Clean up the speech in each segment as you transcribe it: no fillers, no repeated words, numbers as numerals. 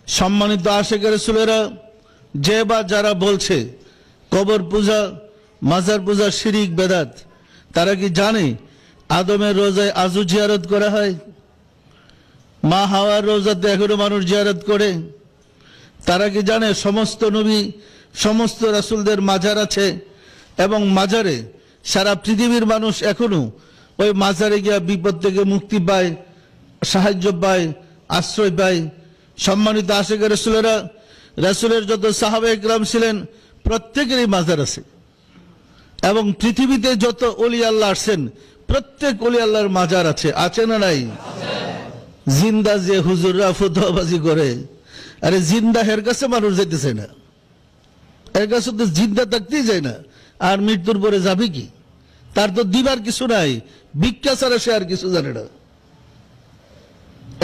সম্মানিত আশিক রাসূলেরা যে বা যারা বলছে কবর পূজা মাজার পূজা শিরিক বেদাত, তারা কি জানে আদমের রোজায় আজও জিয়ারত করা হয়? মা হাওয়ার রোজাতে এখনো মানুষ জিয়ারত করে। তারা কি জানে সমস্ত নবী সমস্ত রাসূলদের মাজার আছে এবং মাজারে সারা পৃথিবীর মানুষ এখনো ওই মাজারে গিয়া বিপদ থেকে মুক্তি পায়, সাহায্য পায়, আশ্রয় পায়। সম্মানিত আশিক রাসূলেরা, রাসূলের যত সাহাবা ইকরাম ছিলেন প্রত্যেকেরই মাজার আছে এবং পৃথিবীতে যত ওলি আল্লাহ আসছেন প্রত্যেক ওলি আল্লাহর মাজার আছে। আছে না নাই? জিন্দা যে হুজুররা ফতোয়াবাজি করে, আরে জিন্দা এর কাছে মানুষ যেতেছে না, এর কাছে তো জিন্দা থাকতেই যায় না, আর মৃত্যুর পরে যাবে কি? তার তো দিবার কিছু নাই, ভিক্ষা ছাড়া সে আর কিছু জানে না।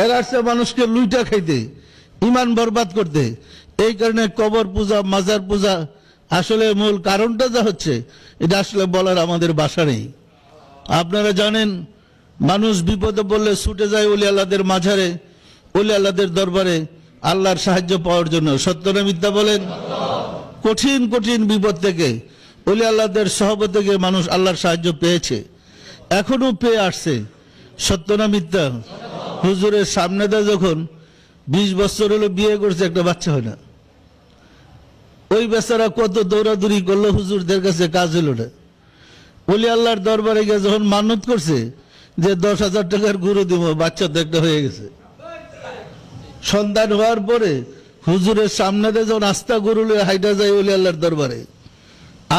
এরা আসছে মানুষকে লুইটা খাইতে, ইমান বরবাদ করতে। এই কারণে কবর পূজা মাজার পূজা আসলে মূল কারণটা যা হচ্ছে এটা আসলে বলার আমাদের ভাষা নেই। আপনারা জানেন মানুষ বিপদে পড়লে ছুটে যায় ওলি আল্লাহদের মাঝারে, ওলি আল্লাহদের দরবারে আল্লাহর সাহায্য পাওয়ার জন্য। সত্য না মিথ্যা বলেন? কঠিন কঠিন বিপদ থেকে ওলি আল্লাহদের সহবত থেকে মানুষ আল্লাহর সাহায্য পেয়েছে, এখনো পেয়ে আসছে। সত্য না মিথ্যা? হুজুরের সামনে দেয় যখন 20 বছর হলো বিয়ে করছে, একটা বাচ্চা হয় না। ওই বেচারা কত দৌড়াদৌড়ি করলো, হুজুরদের কাছে কাজ হলো না। ওলি আল্লাহর দরবারে গিয়ে যখন মানত করছে যে 10,000 টাকার গরু দিব, বাচ্চা তো একটা হয়ে গেছে। সন্তান হওয়ার পরে হুজুরের সামনে দিয়ে যখন আস্তা গরু হাইটা যায় ওলি আল্লাহর দরবারে,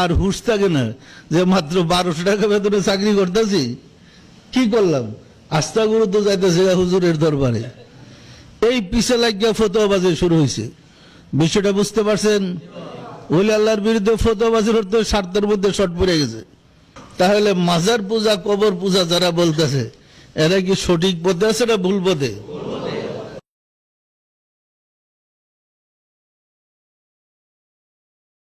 আর হুশ থাকে না যে মাত্র 1200 টাকা বেতনে চাকরি করতেছি, কি করলাম, আস্তা গরু তো যাইতেছে হুজুরের দরবারে। এই পিছে লাগিয়া ফতোয়াবাজি শুরু হয়েছে। বিষয়টা বুঝতে পারছেন? ওলি আল্লাহর বিরুদ্ধে ফতোয়াবাজির অর্থ স্বার্থের মধ্যে শর্ট পড়ে গেছে। তাহলে মাজার পূজা কবর পূজা যারা বলতেছে এরা কি সঠিক পথে আছে না ভুল পথে?